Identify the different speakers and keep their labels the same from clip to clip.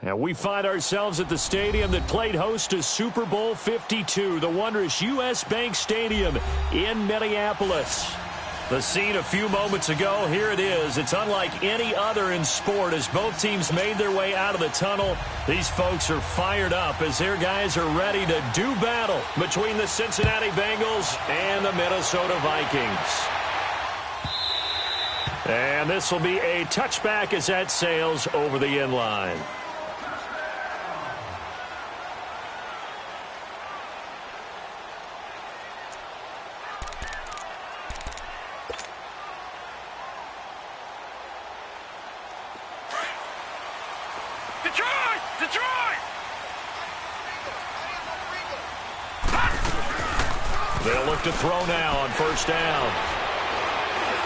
Speaker 1: And we find ourselves at the stadium that played host to Super Bowl 52, the wondrous U.S. Bank Stadium in Minneapolis. The scene a few moments ago, here it is. It's unlike any other in sport as both teams made their way out of the tunnel. These folks are fired up as their guys are ready to do battle between the Cincinnati Bengals and the Minnesota Vikings. And this will be a touchback as that sails over the end line. They'll look to throw now on first down.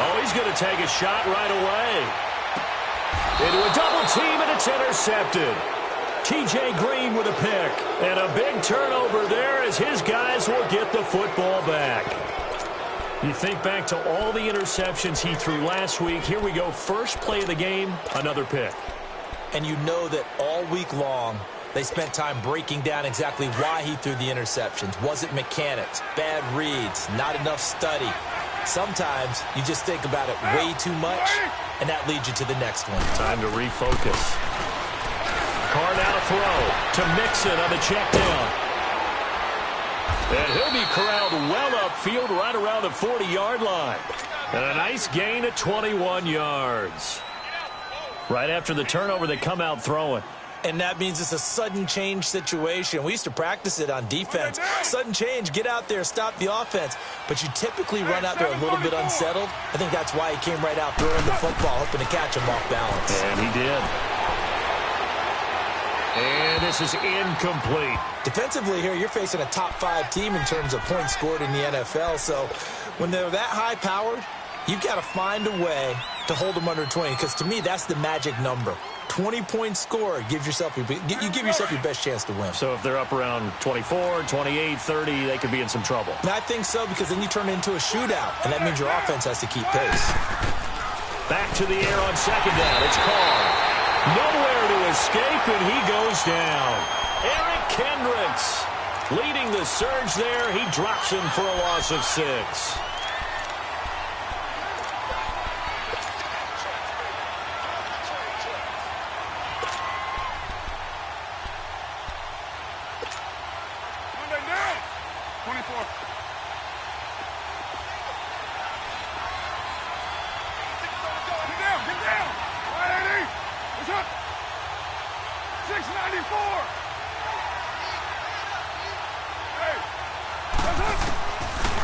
Speaker 1: Oh, he's going to take a shot right away. Into a double team, and it's intercepted. T.J. Green with a pick. And a big turnover there as his guys will get the football back. You think back to all the interceptions he threw last week. Here we go. First play of the game, another pick.
Speaker 2: And you know that all week long, they spent time breaking down exactly why he threw the interceptions. Was it mechanics, bad reads, not enough study? Sometimes you just think about it way too much, and that leads you to the next one.
Speaker 1: Time to refocus. Carr now to throw to Mixon on the check down. And he'll be corralled well upfield right around the 40-yard line. And a nice gain of 21 yards. Right after the turnover, they come out throwing.
Speaker 2: And that means it's a sudden change situation. We used to practice it on defense. Sudden change, get out there, stop the offense. But you typically run out there a little bit unsettled. I think that's why he came right out throwing the football, hoping to catch him off balance.
Speaker 1: And he did. And this is incomplete.
Speaker 2: Defensively here, you're facing a top-5 team in terms of points scored in the NFL. So when they're that high-powered, you've got to find a way to hold them under 20. Because to me, that's the magic number. 20-point score gives yourself you give yourself your best chance to win.
Speaker 1: So if they're up around 24, 28, 30, they could be in some trouble.
Speaker 2: And I think so, because then you turn it into a shootout, and that means your offense has to keep pace.
Speaker 1: Back to the air on second down. It's Carr. Nowhere to escape, and he goes down. Eric Kendricks leading the surge there. He drops him for a loss of 6.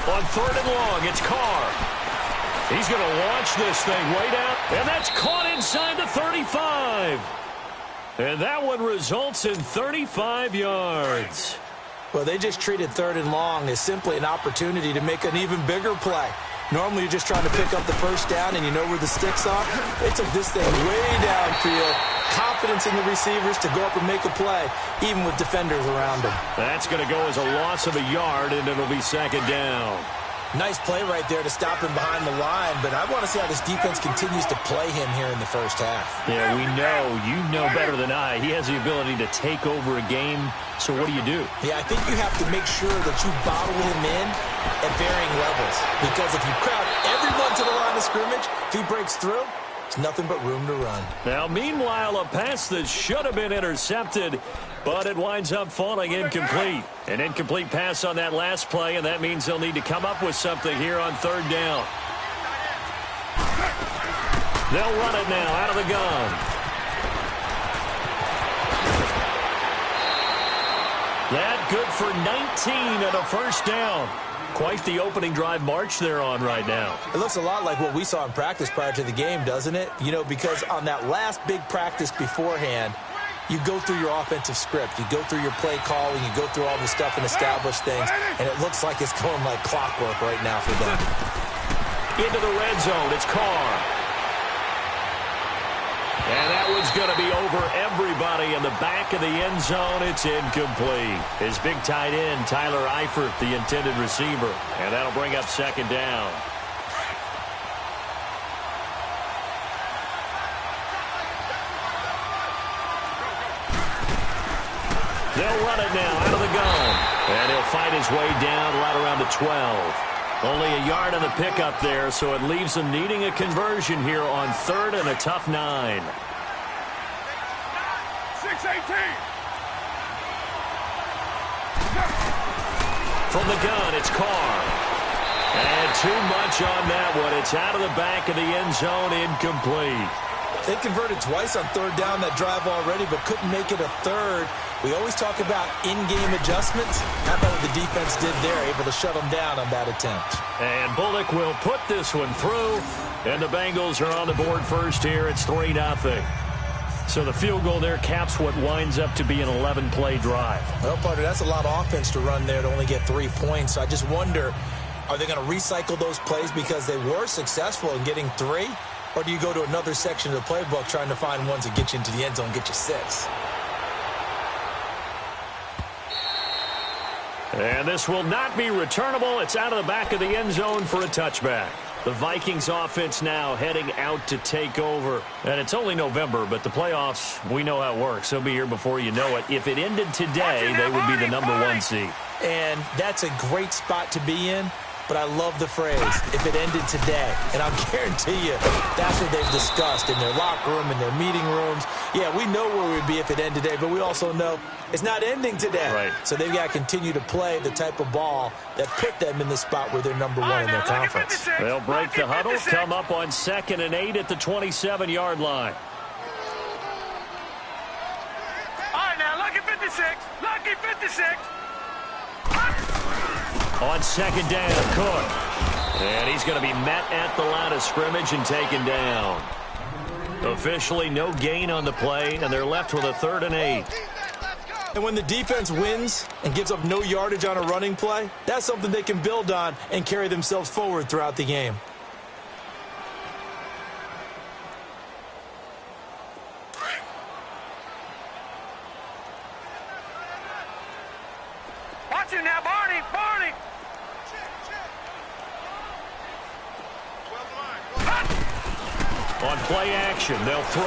Speaker 1: On third and long, it's Carr. He's going to launch this thing way down, and that's caught inside the 35. And that one results in 35 yards.
Speaker 2: Well, they just treated third and long as simply an opportunity to make an even bigger play. Normally, you're just trying to pick up the first down, and you know where the sticks are. They took this thing way downfield. Confidence in the receivers to go up and make a play, even with defenders around them.
Speaker 1: That's going to go as a loss of a yard, and it'll be second down.
Speaker 2: Nice play right there to stop him behind the line, but I want to see how this defense continues to play him here in the first half.
Speaker 1: Yeah, we know. You know better than I. He has the ability to take over a game, so what do you do?
Speaker 2: Yeah, I think you have to make sure that you bottle him in at varying levels, because if you crowd everyone to the line of scrimmage, if he breaks through, it's nothing but room to run.
Speaker 1: Now, meanwhile, a pass that should have been intercepted, but it winds up falling incomplete. An incomplete pass on that last play, and that means they'll need to come up with something here on third down. They'll run it now out of the gun. That good for 19 and a first down. Quite the opening drive march they're on right now.
Speaker 2: It looks a lot like what we saw in practice prior to the game, doesn't it? You know, because on that last big practice beforehand, you go through your offensive script. You go through your play calling. You go through all the stuff and establish things. And it looks like it's going like clockwork right now for them.
Speaker 1: Into the red zone. It's Carr. And that one's going to be over everybody in the back of the end zone. It's incomplete. His big tight end, Tyler Eifert, the intended receiver. And that'll bring up second down. They'll run it now out of the gun. And he'll fight his way down right around the 12. Only a yard on the pickup there, so it leaves them needing a conversion here on 3rd and a tough 9.
Speaker 3: 6-18.
Speaker 1: From the gun, it's Carr. And too much on that one. It's out of the back of the end zone, incomplete.
Speaker 2: They converted twice on 3rd down that drive already, but couldn't make it a 3rd. We always talk about in-game adjustments. How about what the defense did there, able to shut them down on that attempt.
Speaker 1: And Bullock will put this one through, and the Bengals are on the board first here. It's 3-0. So the field goal there caps what winds up to be an 11-play drive.
Speaker 2: Well, partner, that's a lot of offense to run there to only get 3 points. So I just wonder, are they going to recycle those plays because they were successful in getting 3? Or do you go to another section of the playbook trying to find ones that get you into the end zone and get you 6?
Speaker 1: And this will not be returnable. It's out of the back of the end zone for a touchback. The Vikings offense now heading out to take over. And it's only November, but the playoffs, we know how it works. They'll be here before you know it. If it ended today, they would be the number 1 seed.
Speaker 2: And that's a great spot to be in. But I love the phrase, if it ended today. And I'll guarantee you, that's what they've discussed in their locker room, in their meeting rooms. Yeah, we know where we'd be if it ended today, but we also know it's not ending today.
Speaker 1: Right.
Speaker 2: So they've got to continue to play the type of ball that put them in the spot where they're number 1 in their conference.
Speaker 1: They'll break the huddle, come up on 2nd and 8 at the 27-yard line.
Speaker 3: All right, now, lucky 56. Lucky 56.
Speaker 1: On 2nd down, Cook. And he's going to be met at the line of scrimmage and taken down. Officially, no gain on the play, and they're left with a 3rd and 8.
Speaker 2: And when the defense wins and gives up no yardage on a running play, that's something they can build on and carry themselves forward throughout the game.
Speaker 3: Watch it now, Barney. Barney.
Speaker 1: On play action, they'll throw.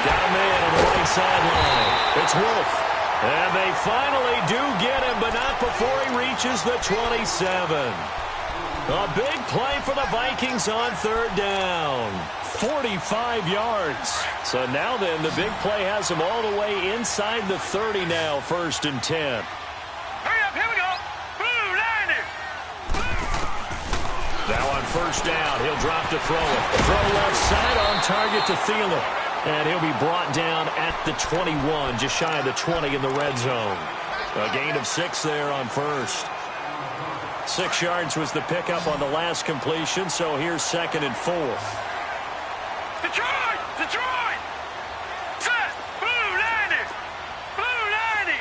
Speaker 1: Down man on the right sideline. It's Wolf. And they finally do get him, but not before he reaches the 27. A big play for the Vikings on 3rd down. 45 yards. So now then, the big play has them all the way inside the 30 now, 1st and 10.
Speaker 3: Hurry up, here we go. Blue, 90.
Speaker 1: Now on 1st down, he'll drop to throw it. Throw left side on target to Thielen. And he'll be brought down at the 21, just shy of the 20 in the red zone. A gain of 6 there on 1st. 6 yards was the pickup on the last completion, so here's 2nd and 4.
Speaker 3: Detroit! Detroit! Set! Blue, 90. Blue, 90.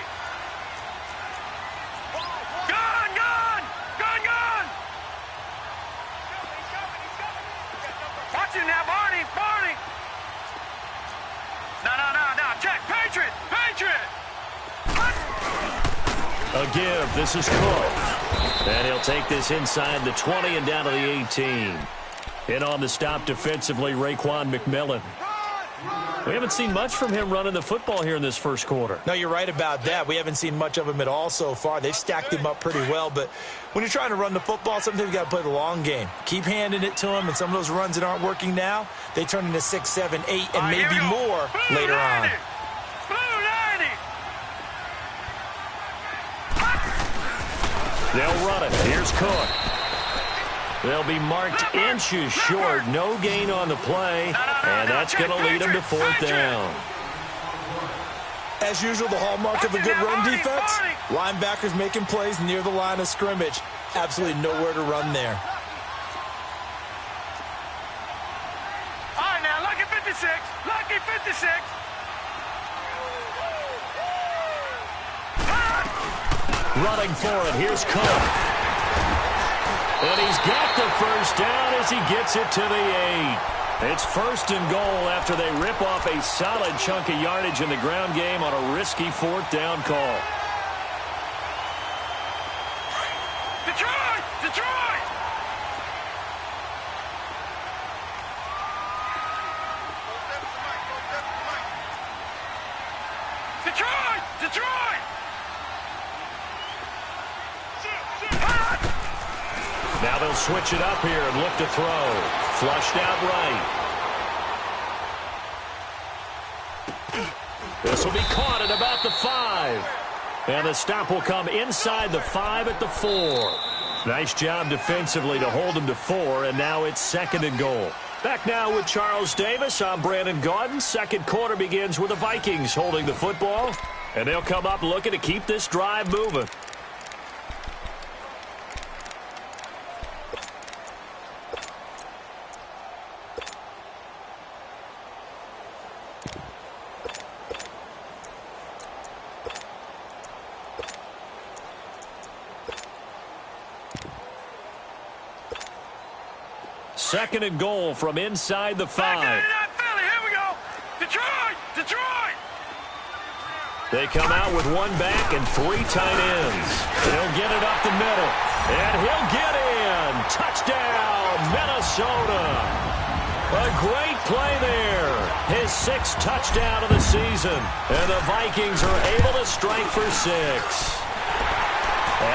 Speaker 3: Gun, gun! Gun, gun! Watch him now, Barney. Barney. No. Check. Patriot. Patriot.
Speaker 1: A give. This is Cook. And he'll take this inside the 20 and down to the 18. In on the stop defensively, Raekwon McMillan. We haven't seen much from him running the football here in this first quarter.
Speaker 2: No, you're right about that. We haven't seen much of him at all so far. They've stacked him up pretty well, but when you're trying to run the football, sometimes you got to play the long game. Keep handing it to him, and some of those runs that aren't working now, they turn into 6, 7, 8, and maybe more later on.
Speaker 1: They'll run it. Here's Cook. They'll be marked inches short. No gain on the play, and that's going to lead them to 4th down.
Speaker 2: As usual, the hallmark of a good run defense, linebackers making plays near the line of scrimmage. Absolutely nowhere to run there.
Speaker 3: All right, now, lucky 56. Lucky 56.
Speaker 1: Running for it. Here's Cook. And he's got the 1st down as he gets it to the 8. It's 1st and goal after they rip off a solid chunk of yardage in the ground game on a risky 4th down call.
Speaker 3: Detroit! Detroit! Detroit!
Speaker 1: Now they'll switch it up here and look to throw. Flushed out right. This will be caught at about the 5. And the stop will come inside the 5 at the 4. Nice job defensively to hold him to 4, and now it's 2nd and goal. Back now with Charles Davis. I'm Brandon Gaudin. Second quarter begins with the Vikings holding the football, and they'll come up looking to keep this drive moving. Second and goal from inside the 5.
Speaker 3: Here we go. Detroit! Detroit!
Speaker 1: They come out with 1 back and 3 tight ends. He'll get it up the middle. And he'll get in. Touchdown, Minnesota. A great play there. His 6th touchdown of the season. And the Vikings are able to strike for 6.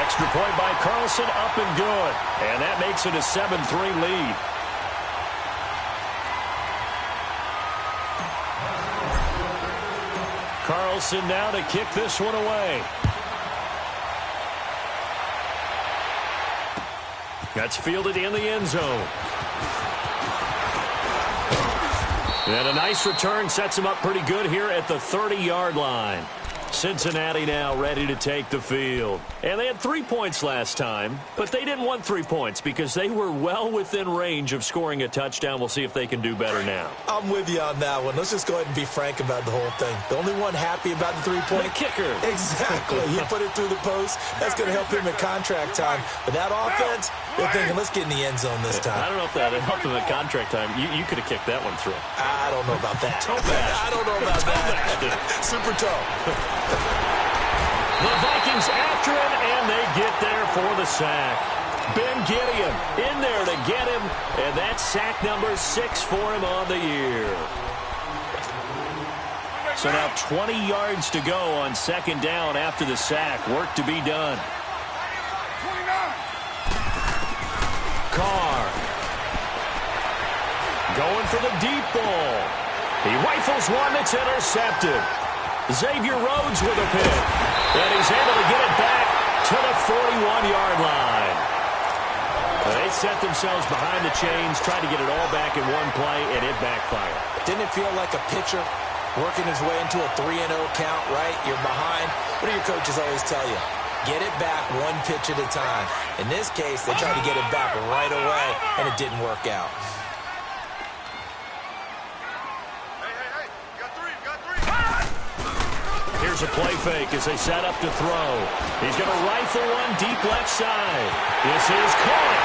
Speaker 1: Extra point by Carlson, up and good. And that makes it a 7-3 lead. Carlson now to kick this one away. That's fielded in the end zone. And a nice return sets him up pretty good here at the 30-yard line. Cincinnati now ready to take the field. And they had 3 points last time, but they didn't want 3 points because they were well within range of scoring a touchdown. We'll see if they can do better now.
Speaker 2: I'm with you on that one. Let's just go ahead and be frank about the whole thing. The only one happy about the 3-point
Speaker 1: the kicker.
Speaker 2: Exactly. He put it through the post. That's going to help him at contract time. But that offense, they're thinking, let's get in the end zone this time.
Speaker 1: I don't know if that helped him at contract time. You could have kicked that one through.
Speaker 2: I don't know about that.
Speaker 1: I
Speaker 2: don't know about that. Super toe.
Speaker 1: The Vikings after him, and they get there for the sack. Ben Gideon in there to get him, and that's sack number 6 for him on the year. So now 20 yards to go on 2nd down after the sack. Work to be done. Carr going for the deep ball. He rifles one that's intercepted. Xavier Rhodes with a pick. And he's able to get it back to the 41-yard line. They set themselves behind the chains, tried to get it all back in one play, and it backfired.
Speaker 2: Didn't it feel like a pitcher working his way into a 3-0 count, right? You're behind. What do your coaches always tell you? Get it back 1 pitch at a time. In this case, they tried to get it back right away, and it didn't work out.
Speaker 1: Here's a play fake as they set up to throw. He's going to rifle one deep left side. This is caught.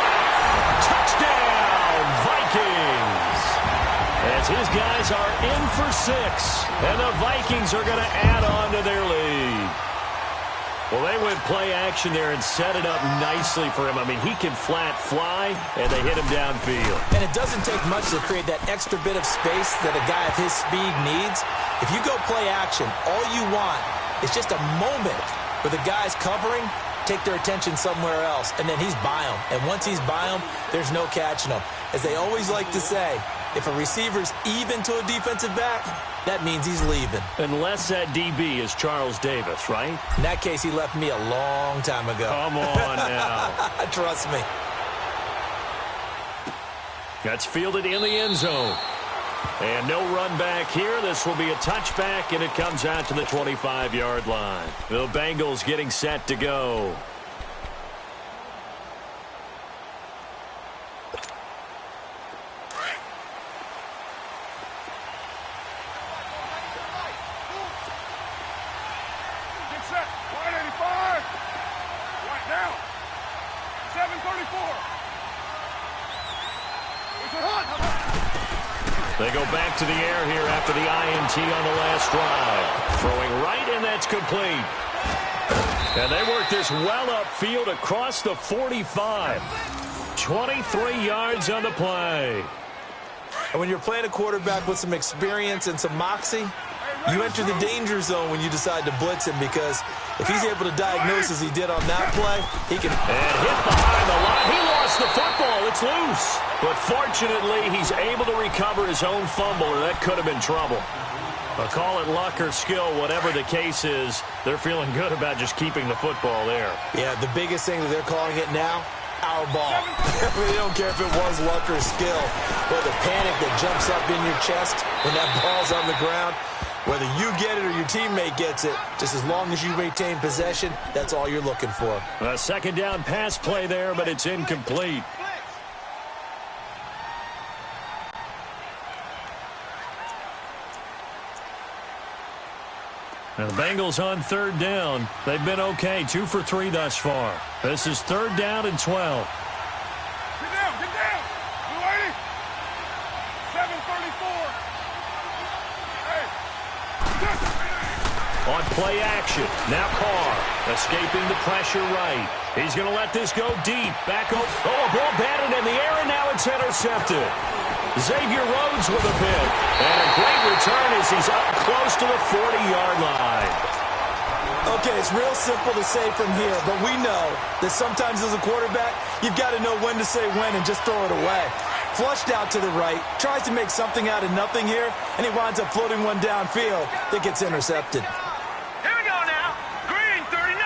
Speaker 1: Touchdown, Vikings. As his guys are in for 6. And the Vikings are going to add on to their lead. Well, they went play action there and set it up nicely for him. I mean, he can flat fly, and they hit him downfield.
Speaker 2: And it doesn't take much to create that extra bit of space that a guy of his speed needs. If you go play action, all you want is just a moment where the guy's covering, take their attention somewhere else, and then he's by him. And once he's by him, there's no catching him. As they always like to say, if a receiver's even to a defensive back, that means he's leaving.
Speaker 1: Unless that DB is Charles Davis, right?
Speaker 2: In that case, he left me a long time ago.
Speaker 1: Come on now.
Speaker 2: Trust me.
Speaker 1: That's fielded in the end zone. And no run back here. This will be a touchback, and it comes out to the 25-yard line. The Bengals getting set to go.
Speaker 3: Get set. 185. Right now. 734. It's a hot.
Speaker 1: They go back to the air here after the INT on the last drive. Throwing right, and that's complete. And they work this well upfield across the 45. 23 yards on the play.
Speaker 2: And when you're playing a quarterback with some experience and some moxie, You enter the danger zone when you decide to blitz him, because if he's able to diagnose as he did on that play, he can...
Speaker 1: And hit behind the line. He lost the football. It's loose. But fortunately, he's able to recover his own fumble, or that could have been trouble. But call it luck or skill, whatever the case is, they're feeling good about just keeping the football there.
Speaker 2: Yeah, the biggest thing that they're calling it now, our ball. They don't care if it was luck or skill, or the panic that jumps up in your chest when that ball's on the ground. Whether you get it or your teammate gets it, just as long as you retain possession, that's all you're looking for.
Speaker 1: A second down pass play there, but it's incomplete. Now the Bengals on third down. They've been okay, 2 for 3 thus far. This is third down and 12.
Speaker 3: Get down, get down. You ready? 7:34. Hey.
Speaker 1: On play action, now Carr, escaping the pressure right. He's going to let this go deep. Back up. Oh, a ball batted in the air, and now it's intercepted. Xavier Rhodes with a pick. And a great return as he's up close to the 40-yard line.
Speaker 2: Okay, it's real simple to say from here, but we know that sometimes as a quarterback, you've got to know when to say when and just throw it away. Flushed out to the right, tries to make something out of nothing here, and he winds up floating one downfield that gets intercepted.
Speaker 3: Here we go now. Green 39.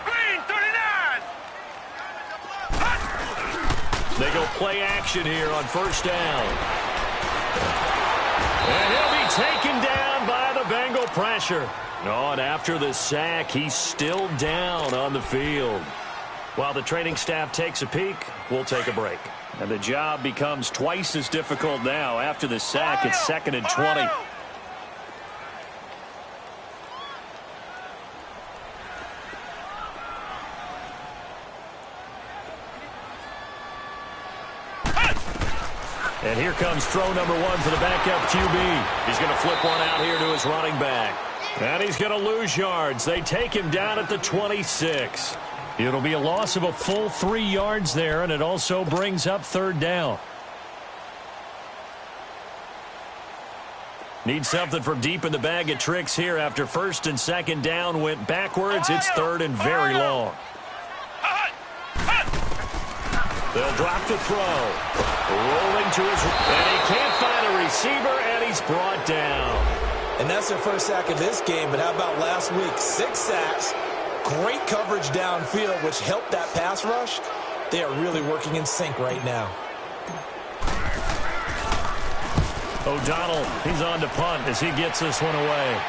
Speaker 3: Green 39.
Speaker 1: They go play action here on first down. And he'll be taken down by the Bengal pressure. Oh, and after the sack, he's still down on the field. While the training staff takes a peek, we'll take a break. And the job becomes twice as difficult now. After the sack, it's 2nd and 20. And here comes throw number 1 for the backup QB. He's going to flip one out here to his running back. And he's going to lose yards. They take him down at the 26. It'll be a loss of a full 3 yards there, and it also brings up third down. Need something from deep in the bag of tricks here after first and second down went backwards. It's third and very long. They'll drop the throw. Rolling to his... And he can't find a receiver, and he's brought down.
Speaker 2: And that's their first sack of this game, but how about last week? 6 sacks, great coverage downfield, which helped that pass rush. They are really working in sync right now.
Speaker 1: O'Donnell, he's on to punt as he gets this one away.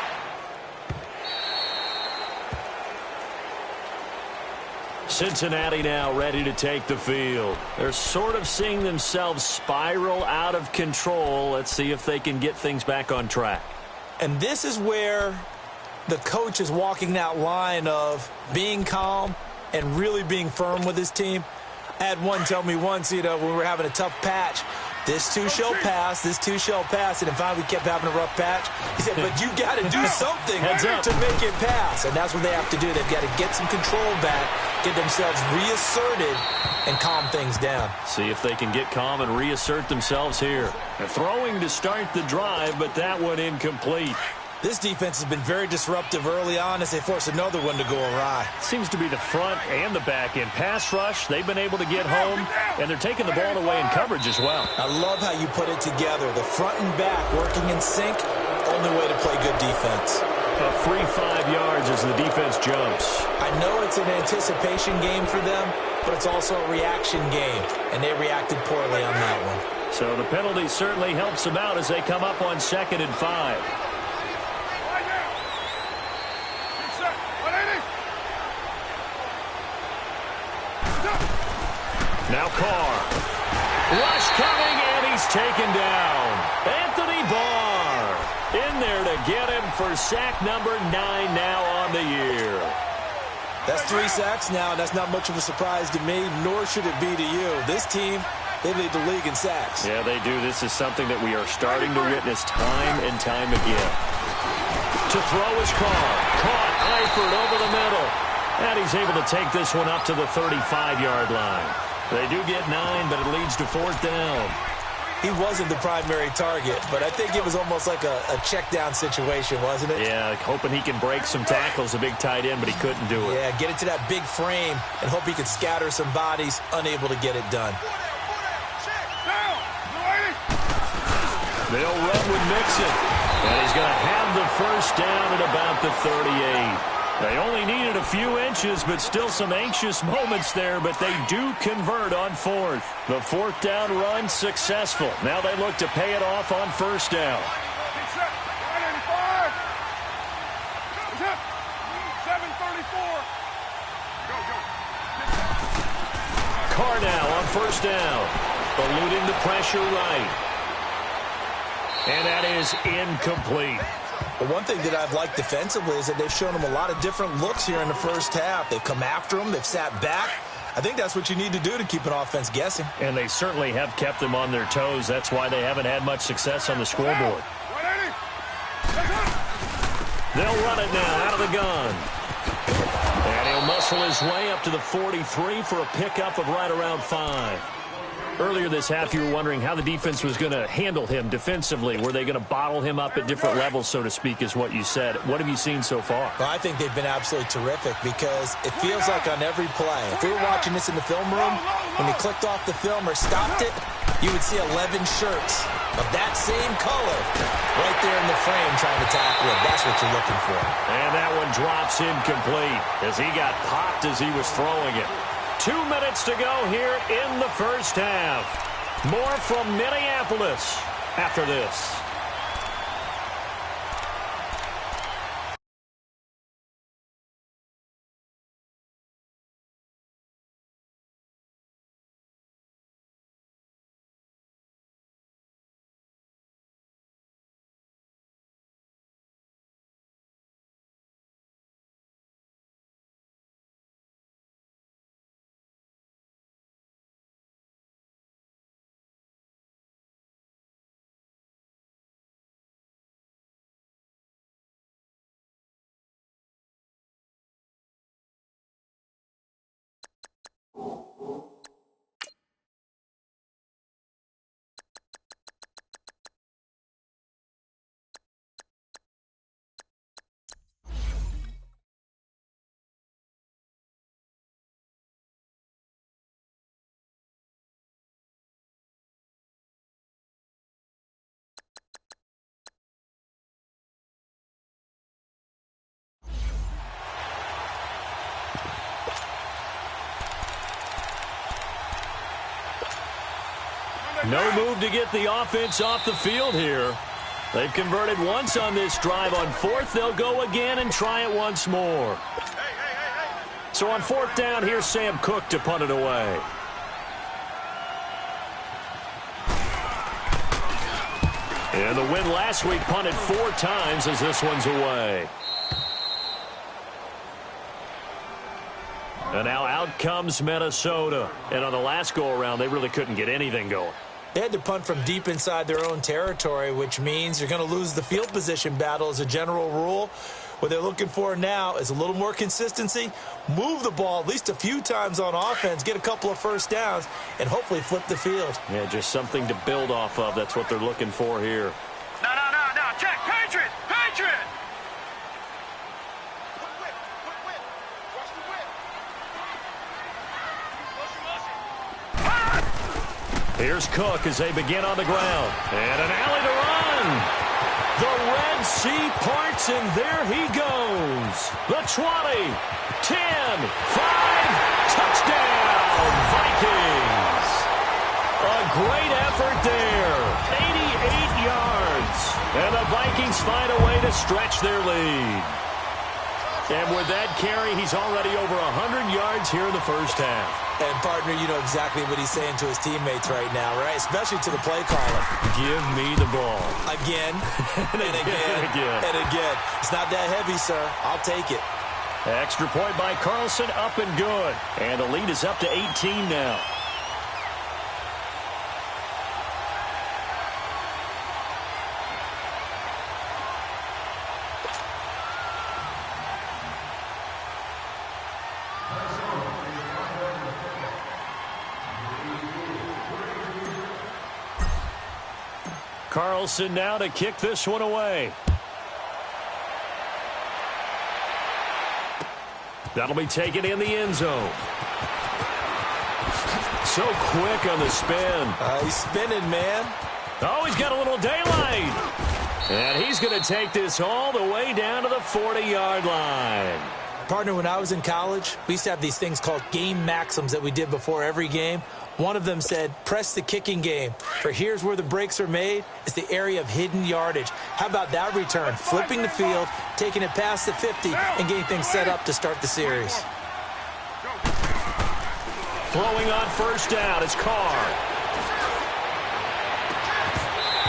Speaker 1: Cincinnati now ready to take the field. They're sort of seeing themselves spiral out of control. Let's see if they can get things back on track.
Speaker 2: And this is where the coach is walking that line of being calm and really being firm with his team. I had one tell me once, when we were having a tough patch, this too shall pass, this too shall pass, and finally we kept having a rough patch. He said, but you got to do something to make it pass, and that's what they have to do. They've got to get some control back, get themselves reasserted, and calm things down.
Speaker 1: See if they can get calm and reassert themselves here. They're throwing to start the drive, but that one incomplete.
Speaker 2: This defense has been very disruptive early on as they force another one to go awry.
Speaker 1: Seems to be the front and the back end. Pass rush, they've been able to get home, and they're taking the ball away in coverage as well.
Speaker 2: I love how you put it together. The front and back working in sync, only way to play good defense.
Speaker 1: A free 5 yards as the defense jumps.
Speaker 2: I know it's an anticipation game for them, but it's also a reaction game, and they reacted poorly on that one.
Speaker 1: So the penalty certainly helps them out as they come up on 2nd and 5. Now Carr. Rush coming, and he's taken down. Anthony Barr in there to get him for sack number 9 now on the year.
Speaker 2: That's 3 sacks now, and that's not much of a surprise to me, nor should it be to you. This team, they lead the league in sacks.
Speaker 1: Yeah, they do. This is something that we are starting to witness time and time again. To throw is Carr. Caught, Eifert over the middle. And he's able to take this one up to the 35-yard line. They do get 9, but it leads to 4th down.
Speaker 2: he wasn't the primary target, but I think it was almost like a check-down situation, wasn't it?
Speaker 1: Yeah, hoping he can break some tackles, a big tight end, but he couldn't do it.
Speaker 2: Yeah, get it to that big frame and hope he could scatter some bodies, unable to get it done.
Speaker 1: They'll run with Mixon, and he's going to have the first down at about the 38. They only needed a few inches, but still some anxious moments there, but they do convert on fourth. The fourth down run successful. Now they look to pay it off on first down. Carr now on first down, eluding the pressure right. And that is incomplete.
Speaker 2: The one thing that I've liked defensively is that they've shown him a lot of different looks here in the first half. They've come after him. They've sat back. I think that's what you need to do to keep an offense guessing.
Speaker 1: And they certainly have kept them on their toes. That's why they haven't had much success on the scoreboard. They'll run it now out of the gun. And he'll muscle his way up to the 43 for a pickup of right around 5. Earlier this half, you were wondering how the defense was going to handle him defensively. Were they going to bottle him up at different levels, so to speak, is what you said. What have you seen so far?
Speaker 2: Well, I think they've been absolutely terrific because it feels like on every play, if we were watching this in the film room, when he clicked off the film or stopped it, you would see 11 shirts of that same color right there in the frame trying to tackle him. That's what you're looking for.
Speaker 1: And that one drops incomplete as he got popped as he was throwing it. 2 minutes to go here in the first half. More from Minneapolis after this. No move to get the offense off the field here. They've converted once on this drive. On fourth, they'll go again and try it once more. So on fourth down, here's Sam Cook to punt it away. And the win last week punted 4 times as this one's away. And now out comes Minnesota. And on the last go-around, they really couldn't get anything going.
Speaker 2: They had to punt from deep inside their own territory, which means you're going to lose the field position battle as a general rule. What they're looking for now is a little more consistency, move the ball at least a few times on offense, get a couple of first downs, and hopefully flip the field.
Speaker 1: Yeah, just something to build off of. That's what they're looking for here.
Speaker 3: No. Check. Patriot.
Speaker 1: Here's Cook as they begin on the ground. And an alley to run. The Red Sea parts, and there he goes. The 20, 10, 5, touchdown, Vikings. A great effort there. 88 yards. And the Vikings find a way to stretch their lead. And with that carry, he's already over 100 yards here in the first half.
Speaker 2: And, partner, you know exactly what he's saying to his teammates right now, right? Especially to the play caller.
Speaker 1: Give me the ball.
Speaker 2: Again, and again, and again. It's not that heavy, sir. I'll take it.
Speaker 1: Extra point by Carlson, up and good. And the lead is up to 18 now. Carlson now to kick this one away. That'll be taken in the end zone. So quick on the spin.
Speaker 2: He's spinning, man.
Speaker 1: Oh, he's got a little daylight. And he's going to take this all the way down to the 40-yard line.
Speaker 2: Partner, when I was in college, we used to have these things called game maxims that we did before every game. One of them said, press the kicking game. For here's where the breaks are made. It's the area of hidden yardage. How about that return? Flipping the field, taking it past the 50, and getting things set up to start the series.
Speaker 1: Throwing on first down is Carr.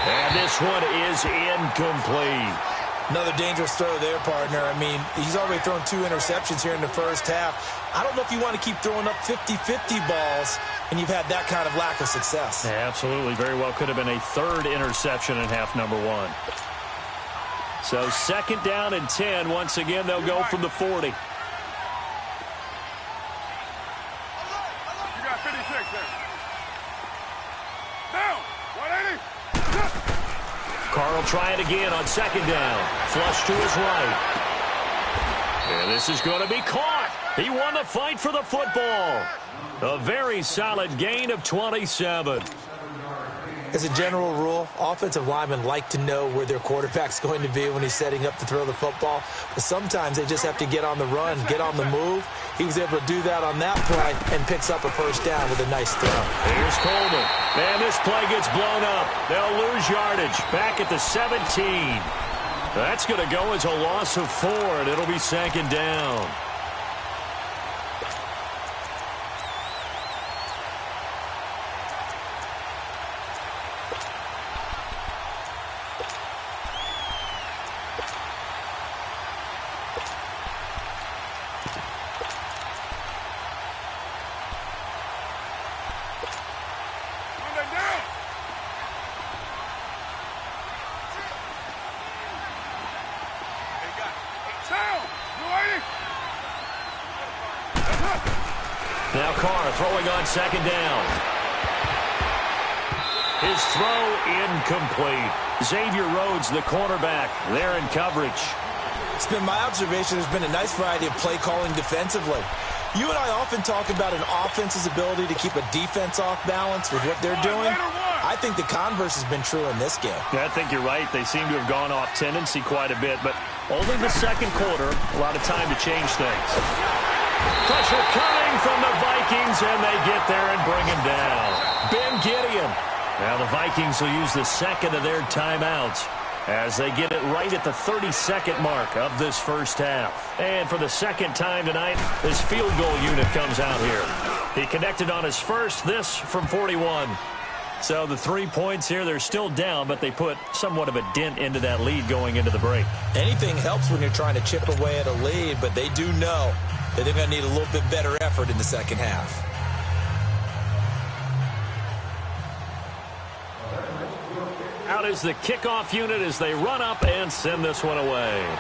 Speaker 1: And this one is incomplete.
Speaker 2: Another dangerous throw there, partner. I mean, he's already thrown 2 interceptions here in the first half. I don't know if you want to keep throwing up 50-50 balls, and you've had that kind of lack of success.
Speaker 1: Yeah, absolutely. Very well could have been a 3rd interception in half number 1. So 2nd down and 10. Once again, they'll go from the 40.
Speaker 3: You got 56 there. Down. 180.
Speaker 1: Carr will try it again on 2nd down. Flush to his right. And this is going to be caught. He won the fight for the football. A very solid gain of 27.
Speaker 2: As a general rule, offensive linemen like to know where their quarterback's going to be when he's setting up to throw the football. But sometimes they just have to get on the run, get on the move. He was able to do that on that play and picks up a first down with a nice throw.
Speaker 1: Here's Coleman. And this play gets blown up. They'll lose yardage back at the 17. That's going to go as a loss of 4, and it'll be 2nd down. Now Carr throwing on 2nd down. His throw incomplete. Xavier Rhodes, the cornerback, there in coverage.
Speaker 2: It's been my observation there's been a nice variety of play calling defensively. You and I often talk about an offense's ability to keep a defense off balance with what they're doing. I think the converse has been true in this game.
Speaker 1: Yeah, I think you're right. They seem to have gone off tendency quite a bit, but only the 2nd quarter, a lot of time to change things. Pressure coming from the Vikings, and they get there and bring him down. Ben Gideon. Now the Vikings will use the 2nd of their timeouts as they get it right at the 32nd mark of this first half. And for the 2nd time tonight, this field goal unit comes out here. He connected on his first, this from 41. So the 3 points here, they're still down, but they put somewhat of a dent into that lead going into the break.
Speaker 2: Anything helps when you're trying to chip away at a lead, but they do know that they're going to need a little bit better effort in the second half.
Speaker 1: Out is the kickoff unit as they run up and send this one away.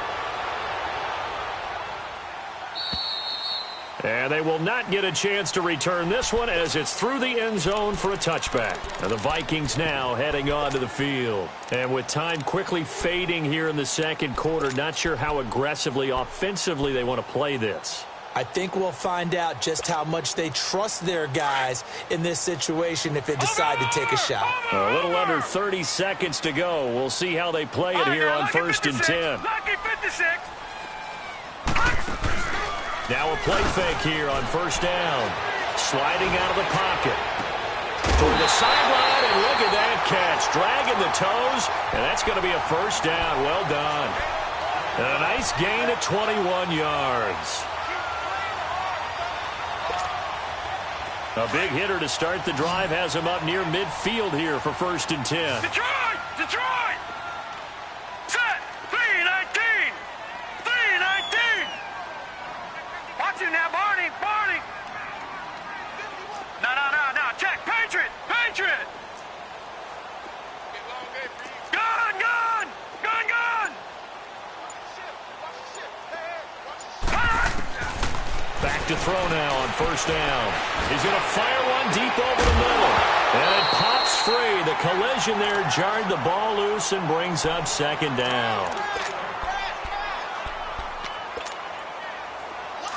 Speaker 1: And they will not get a chance to return this one as it's through the end zone for a touchback. And the Vikings now heading onto the field. And with time quickly fading here in the 2nd quarter, not sure how aggressively, offensively they want to play this.
Speaker 2: I think we'll find out just how much they trust their guys in this situation if they decide to take a shot.
Speaker 1: A little under 30 seconds to go. We'll see how they play it here on 1st and 10.
Speaker 3: Lucky 56.
Speaker 1: Now a play fake here on 1st down. Sliding out of the pocket. Toward the sideline, and look at that catch. Dragging the toes, and that's going to be a 1st down. Well done. And a nice gain of 21 yards. A big hitter to start the drive has him up near midfield here for 1st and 10.
Speaker 3: Detroit! Detroit! Set! 3-19! 3-19! Watch it now, Barney! Barney! No. Check! Patriot! Patriot! Gun! Gun! Gun! Gun!
Speaker 1: Back back to throw now on first down. He's going to fire one deep over the middle. And it pops free. The collision there jarred the ball loose and brings up second down.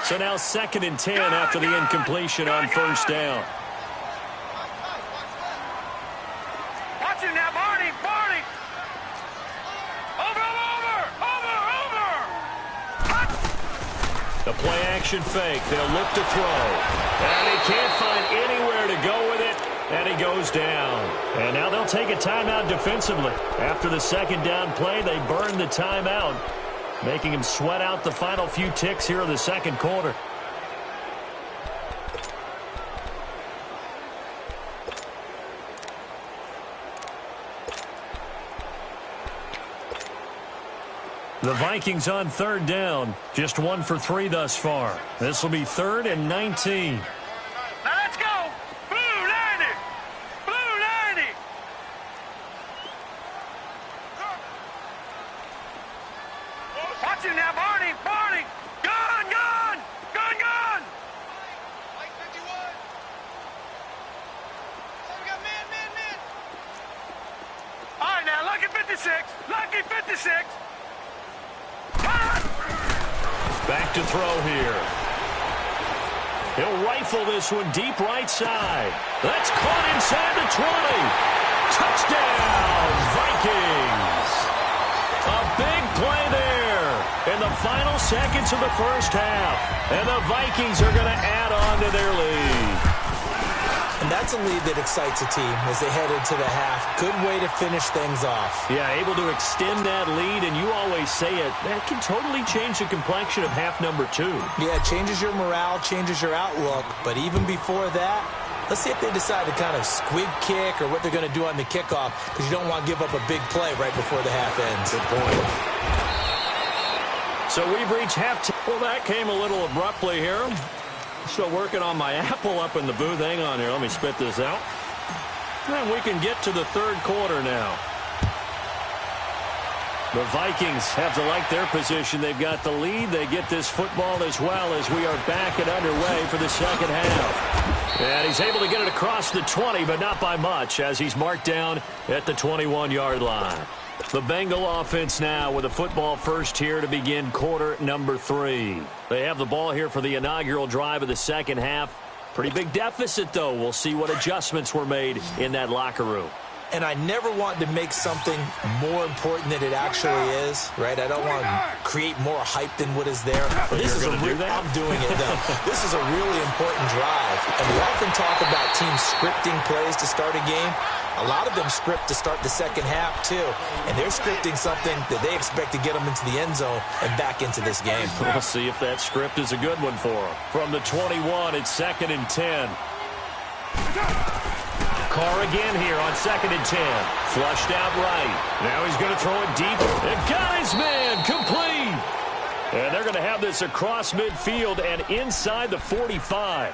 Speaker 1: So now 2nd and 10 after the incompletion on first down.
Speaker 3: Watch it now, Barney, Barney. Over.
Speaker 1: The play action fake. They'll look to throw. And he can't find anywhere to go with it. And he goes down. And now they'll take a timeout defensively. After the second down play, they burn the timeout, making him sweat out the final few ticks here in the second quarter. The Vikings on 3rd down. Just 1 for 3 thus far. This will be 3rd and 19.
Speaker 3: Now let's go. Blue 90. Blue 90. Watch it now, Barney, Barney. Gun. White 51. So we got man. All right, now, lucky 56. Lucky 56.
Speaker 1: Back to throw here. He'll rifle this one deep right side. That's caught inside the 20. Touchdown, Vikings. A big play there in the final seconds of the first half. And the Vikings are going to add on to their lead.
Speaker 2: And that's a lead that excites a team as they head into the half. Good way to finish things off.
Speaker 1: Yeah, able to extend that lead, and you always say it, that can totally change the complexion of half number 2.
Speaker 2: Yeah, it changes your morale, changes your outlook. But even before that, let's see if they decide to kind of squib kick or what they're going to do on the kickoff, because you don't want to give up a big play right before the half ends.
Speaker 1: Good point. So we've reached halftime. Well, that came a little abruptly here. Still working on my apple up in the booth. Hang on here. Let me spit this out. And we can get to the 3rd quarter now. The Vikings have to like their position. They've got the lead. They get this football as well as we are back and underway for the second half. And he's able to get it across the 20, but not by much, as he's marked down at the 21-yard line. The Bengal offense now with a football first here to begin quarter number 3. They have the ball here for the inaugural drive of the second half. Pretty big deficit, though. We'll see what adjustments were made in that locker room.
Speaker 2: And I never want to make something more important than it actually is, right? I don't want to create more hype than what is there. This is I'm doing it, though. This is a really important drive. And we often talk about teams scripting plays to start a game. A lot of them script to start the second half, too. And they're scripting something that they expect to get them into the end zone and back into this game.
Speaker 1: We'll see if that script is a good one for them. From the 21, it's 2nd and 10. Carr again here on 2nd and 10. Flushed out right. Now he's going to throw it deep. And got his man complete. And they're going to have this across midfield and inside the 45.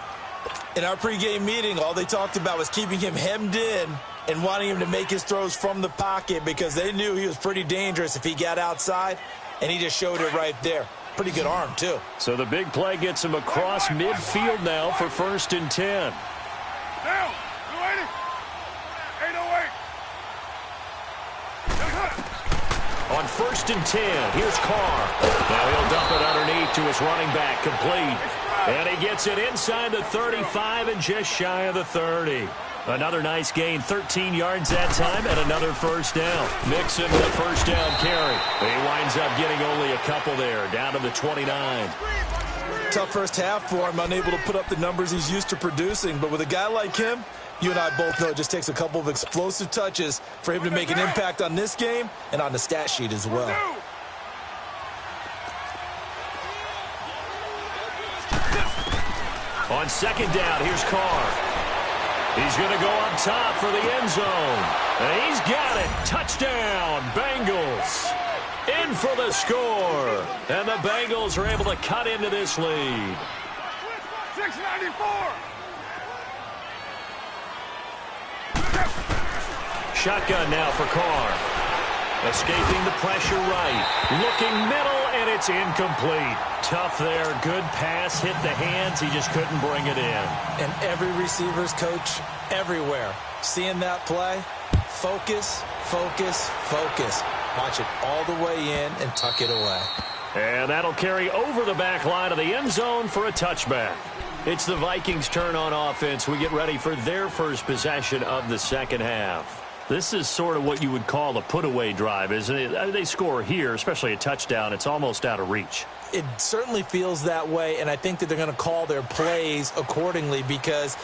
Speaker 2: In our pregame meeting, all they talked about was keeping him hemmed in and wanting him to make his throws from the pocket because they knew he was pretty dangerous if he got outside, and he just showed it right there. Pretty good arm, too.
Speaker 1: So the big play gets him across midfield now for 1st and 10.
Speaker 3: Down. 808.
Speaker 1: On 1st and 10, here's Carr. Now he'll dump it underneath to his running back, complete. And he gets it inside the 35 and just shy of the 30. Another nice gain, 13 yards that time, and another first down. Mixon with a first down carry. He winds up getting only a couple there, down to the 29.
Speaker 2: Tough first half for him, unable to put up the numbers he's used to producing. But with a guy like him, you and I both know it just takes a couple of explosive touches for him to make an impact on this game and on the stat sheet as well.
Speaker 1: On 2nd down, here's Carr. He's going to go up top for the end zone. And he's got it. Touchdown, Bengals. In for the score. And the Bengals are able to cut into this lead.
Speaker 3: 694.
Speaker 1: Shotgun now for Carr. Escaping the pressure right. Looking middle and it's incomplete. Tough there. Good pass. Hit the hands. He just couldn't bring it in.
Speaker 2: And every receiver's coach everywhere. Seeing that play, focus, focus, focus. Watch it all the way in and tuck it away.
Speaker 1: And that'll carry over the back line of the end zone for a touchback. It's the Vikings' turn on offense. We get ready for their first possession of the second half. This is sort of what you would call a put-away drive, isn't it? They score here, especially a touchdown. It's almost out of reach.
Speaker 2: It certainly feels that way, and I think that they're going to call their plays accordingly because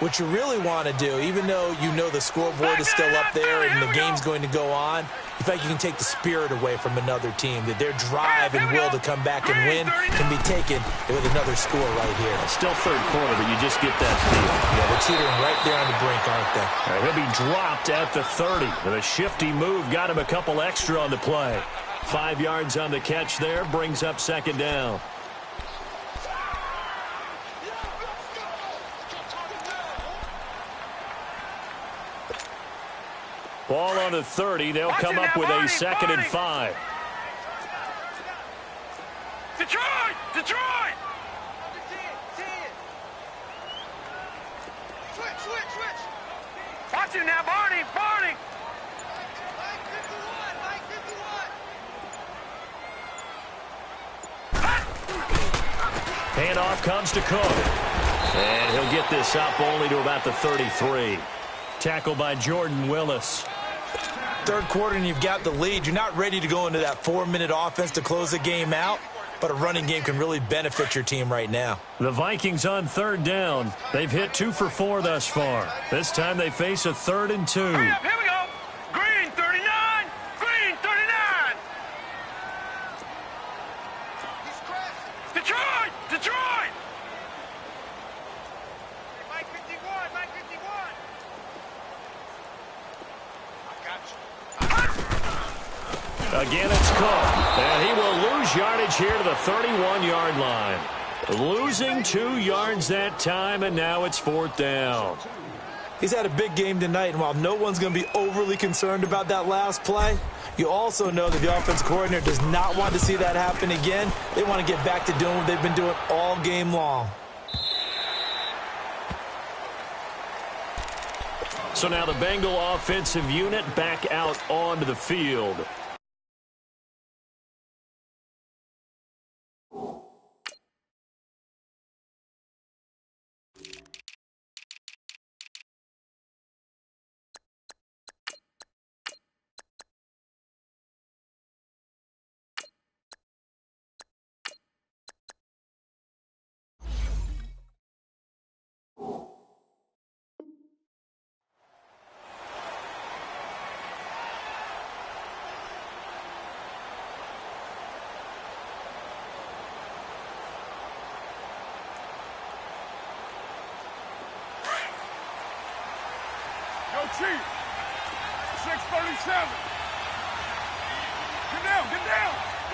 Speaker 2: what you really want to do, even though you know the scoreboard is still up there and the game's going to go on, in fact, you can take the spirit away from another team, that their drive and will to come back and win can be taken with another score right here.
Speaker 1: Still third quarter, but you just get that feel.
Speaker 2: Yeah, they're teetering right there on the brink, aren't they?
Speaker 1: He'll be dropped at the 30. And a shifty move got him a couple extra on the play. 5 yards on the catch there, brings up second down. Ball on the 30. They'll come up with a second and 5.
Speaker 3: Detroit! Detroit! Switch. Watch it now, Barney! Mike 51!
Speaker 1: Handoff comes to Cook. And he'll get this up only to about the 33. Tackle by Jordan Willis.
Speaker 2: Third quarter and you've got the lead. You're not ready to go into that 4-minute offense to close the game out, but a running game can really benefit your team right now.
Speaker 1: The Vikings on third down. They've hit 2 for 4 thus far. This time they face a 3rd and 2.
Speaker 3: Hurry up, here we go! Green 39! Green 39! Detroit! Detroit! Mike 51!
Speaker 1: Again, it's Cook. And he will lose yardage here to the 31-yard line. Losing 2 yards that time, and now it's 4th down.
Speaker 2: He's had a big game tonight, and while no one's going to be overly concerned about that last play, you also know that the offense coordinator does not want to see that happen again. They want to get back to doing what they've been doing all game long.
Speaker 1: So now the Bengal offensive unit back out onto the field.
Speaker 3: Chief, 637. Get down.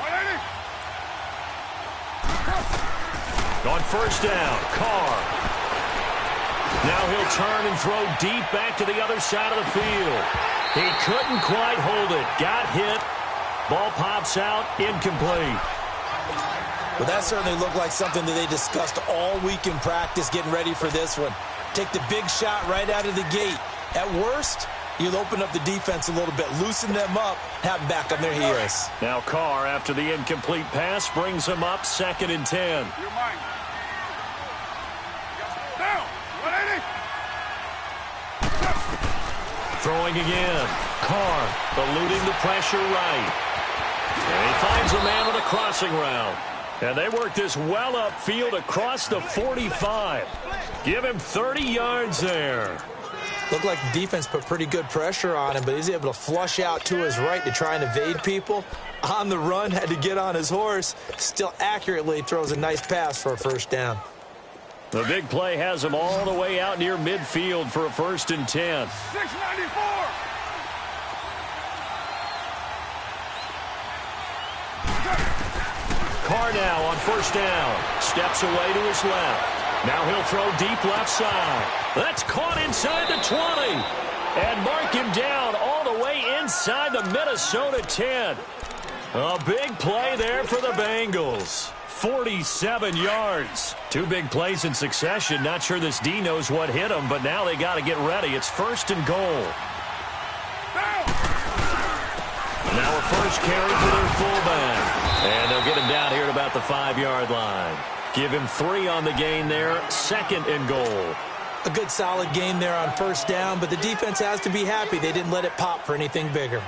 Speaker 3: 180.
Speaker 1: On first down, Carr. Now he'll turn and throw deep back to the other side of the field. He couldn't quite hold it. Got hit. Ball pops out, incomplete.
Speaker 2: Well, that certainly looked like something that they discussed all week in practice getting ready for this one. Take the big shot right out of the gate. At worst, you'll open up the defense a little bit, loosen them up, have them back on their heels.
Speaker 1: Now Carr, after the incomplete pass, brings him up 2nd and 10.
Speaker 3: You're mine. Down. 180.
Speaker 1: Throwing again. Carr eluding the pressure right. And he finds a man with a crossing route. And they work this well upfield across the 45. Give him 30 yards there.
Speaker 2: Looked like the defense put pretty good pressure on him, but he's able to flush out to his right to try and evade people. On the run, had to get on his horse. Still accurately throws a nice pass for a first down.
Speaker 1: The big play has him all the way out near midfield for a 1st and 10.
Speaker 3: 694.
Speaker 1: Carr now on first down. Steps away to his left. Now he'll throw deep left side. That's caught inside the 20. And mark him down all the way inside the Minnesota 10. A big play there for the Bengals. 47 yards. Two big plays in succession. Not sure this D knows what hit him, but now they got to get ready. It's 1st and goal. Now a first carry for their fullback. And they'll get him down here at about the 5-yard line. Give him 3 on the gain there. 2nd and goal.
Speaker 2: A good solid game there on 1st down, but the defense has to be happy they didn't let it pop for anything bigger.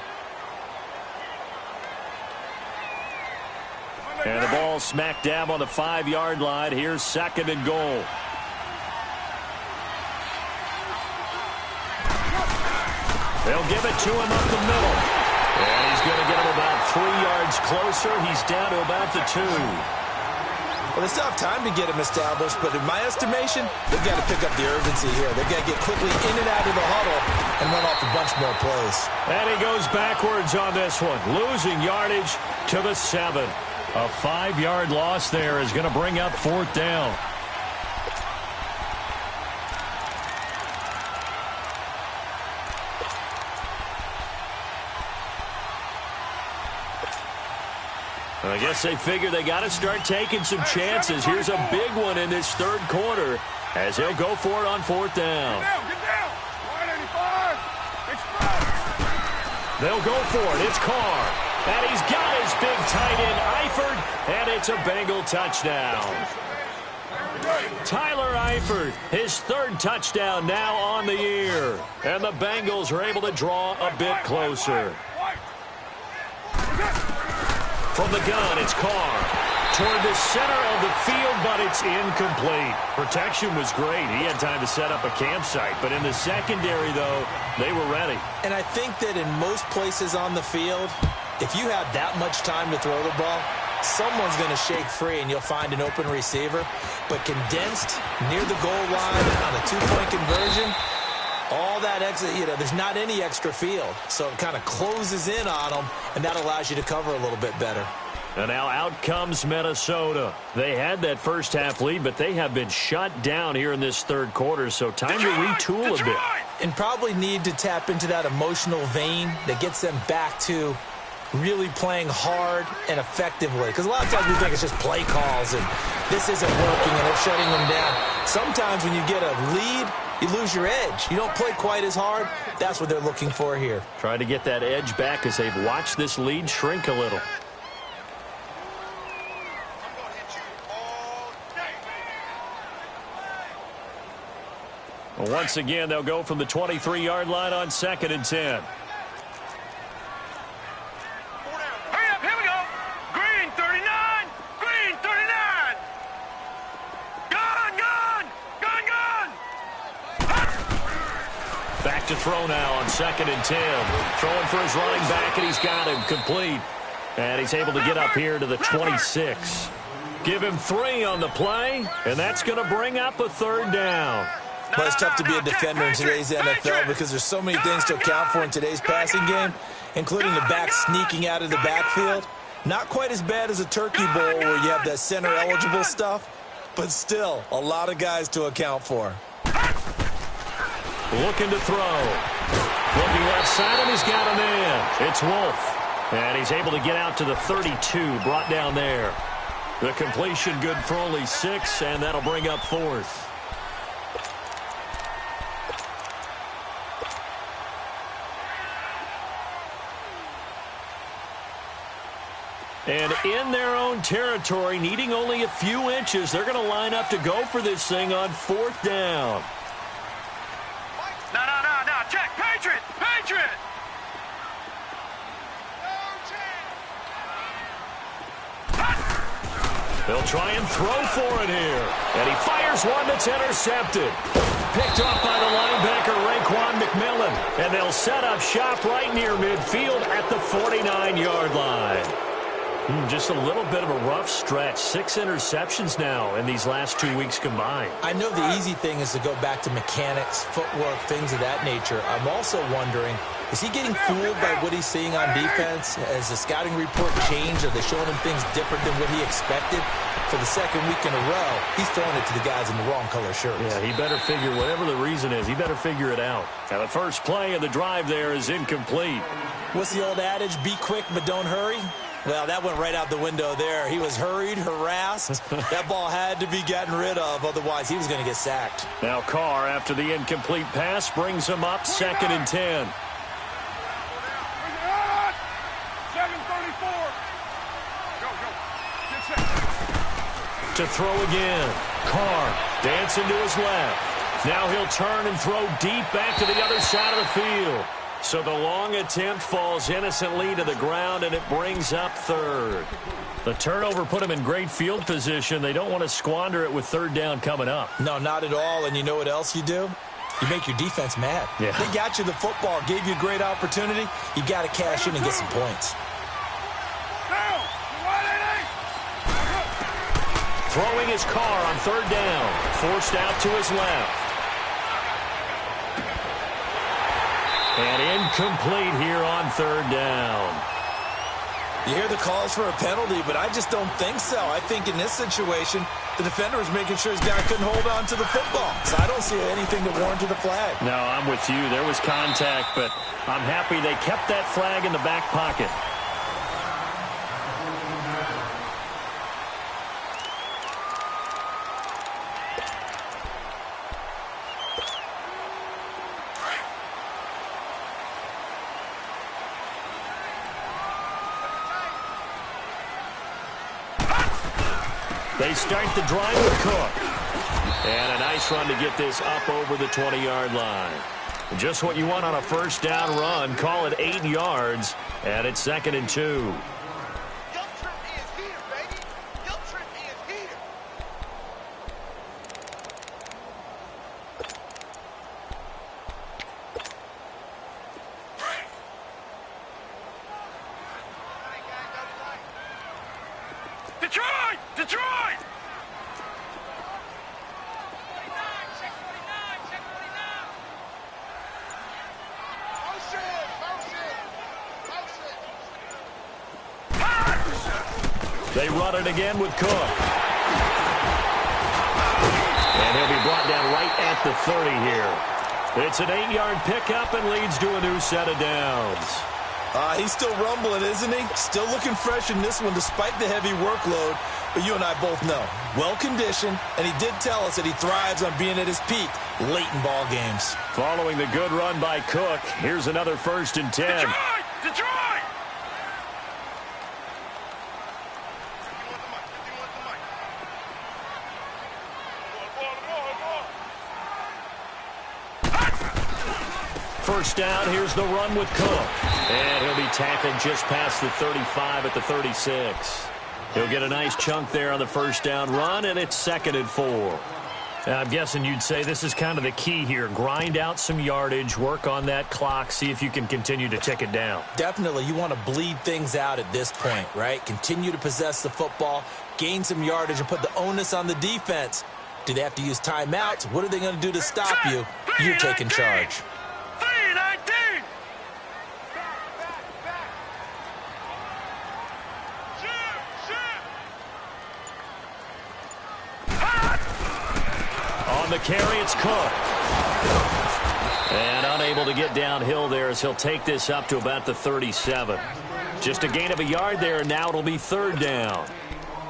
Speaker 1: And the ball smack dab on the 5-yard line. Here's 2nd and goal. They'll give it to him up the middle. And he's going to get him about 3 yards closer. He's down to about the 2.
Speaker 2: Well, they still have time to get him established, but in my estimation, they've got to pick up the urgency here. They've got to get quickly in and out of the huddle and run off a bunch more plays.
Speaker 1: And he goes backwards on this one, losing yardage to the 7. A 5-yard loss there is going to bring up 4th down. I guess they figure they got to start taking some chances. Here's a big one in this 3rd quarter as he'll go for it on 4th down.
Speaker 3: Get down. 185. Express.
Speaker 1: They'll go for it. It's Carr. And he's got his big tight end, Eifert, and it's a Bengal touchdown. Tyler Eifert, his 3rd touchdown now on the year. And the Bengals are able to draw a bit closer. From the gun, it's Carr. Toward the center of the field, but it's incomplete. Protection was great. He had time to set up a campsite. But in the secondary, though, they were ready.
Speaker 2: And I think that in most places on the field, if you have that much time to throw the ball, someone's going to shake free and you'll find an open receiver. But condensed near the goal line on a 2-point conversion, all that extra, there's not any extra field. So it kind of closes in on them, and that allows you to cover a little bit better.
Speaker 1: And now out comes Minnesota. They had that first half lead, but they have been shut down here in this 3rd quarter, so time to retool a bit.
Speaker 2: And probably need to tap into that emotional vein that gets them back to really playing hard and effectively. Because a lot of times we think it's just play calls and this isn't working and they're shutting them down. Sometimes when you get a lead, you lose your edge. You don't play quite as hard. That's what they're looking for here.
Speaker 1: Trying to get that edge back as they've watched this lead shrink a little. Well, once again, they'll go from the 23-yard line on 2nd and 10.
Speaker 3: Hurry up, here we go. Green 39. Green 39. Gun.
Speaker 1: Back to throw now on 2nd and 10. Throwing for his running back, and he's got him complete. And he's able to get up here to the 26. Give him 3 on the play, and that's going to bring up a 3rd down.
Speaker 2: But it's tough to be a defender in today's NFL because there's so many things to account for in today's passing game, including the back sneaking out of the backfield. Not quite as bad as a turkey bowl where you have that center-eligible stuff, but still a lot of guys to account for.
Speaker 1: Looking to throw. Looking left side, and he's got a man. It's Wolf. And he's able to get out to the 32, brought down there. The completion good for only 6, and that'll bring up 4th. And in their own territory, needing only a few inches, they're going to line up to go for this thing on 4th down.
Speaker 3: No. Check. Patriot.
Speaker 1: They'll try and throw for it here. And he fires one that's intercepted. Picked off by the linebacker, Raekwon McMillan. And they'll set up shop right near midfield at the 49-yard line. Just a little bit of a rough stretch. 6 interceptions now in these last 2 weeks combined.
Speaker 2: I know the easy thing is to go back to mechanics, footwork, things of that nature. I'm also wondering, is he getting fooled by what he's seeing on defense? Has the scouting report changed? Are they showing him things different than what he expected? For the 2nd week in a row, he's throwing it to the guys in the wrong color shirts.
Speaker 1: Yeah, he better figure, whatever the reason is, he better figure it out. Now, the first play of the drive there is incomplete.
Speaker 2: What's the old adage? Be quick, but don't hurry. Well, that went right out the window there. He was hurried, harassed. That ball had to be gotten rid of, otherwise he was going to get sacked.
Speaker 1: Now Carr, after the incomplete pass, brings him up 2nd and 10.
Speaker 3: 7:34. Go. Get set.
Speaker 1: To throw again. Carr dancing to his left. Now he'll turn and throw deep back to the other side of the field. So the long attempt falls innocently to the ground, and it brings up 3rd. The turnover put him in great field position. They don't want to squander it with 3rd down coming up.
Speaker 2: No, not at all. And you know what else you do? You make your defense mad.
Speaker 1: Yeah.
Speaker 2: They got you the football, gave you a great opportunity. You got to cash in and get some points.
Speaker 1: Throwing his Carr on 3rd down. Forced out to his left. And incomplete here on 3rd down.
Speaker 2: You hear the calls for a penalty, but I just don't think so. I think in this situation, the defender was making sure his guy couldn't hold on to the football. So I don't see anything that warranted a flag.
Speaker 1: No, I'm with you. There was contact, but I'm happy they kept that flag in the back pocket. They start the drive with Cook. And a nice run to get this up over the 20-yard line. Just what you want on a 1st down run. Call it 8 yards, and it's 2nd and 2.
Speaker 3: Detroit!
Speaker 1: They run it again with Cook. And he'll be brought down right at the 30 here. It's an 8-yard pickup and leads to a new set of downs.
Speaker 2: He's still rumbling, isn't he? Still looking fresh in this one despite the heavy workload. But you and I both know, well-conditioned, and he did tell us that he thrives on being at his peak late in ball games.
Speaker 1: Following the good run by Cook, here's another 1st and 10.
Speaker 3: Detroit!
Speaker 1: First down, here's the run with Cook. And he'll be tackled just past the 35 at the 36. He'll get a nice chunk there on the 1st down run, and it's 2nd and 4. I'm guessing you'd say this is kind of the key here. Grind out some yardage, work on that clock, see if you can continue to tick it down.
Speaker 2: Definitely. You want to bleed things out at this point, right? Continue to possess the football, gain some yardage, and put the onus on the defense. Do they have to use timeouts? What are they going to do to stop you? You're taking charge.
Speaker 1: On the carry, it's Cook. And unable to get downhill there as he'll take this up to about the 37. Just a gain of a yard there, and now it'll be 3rd down.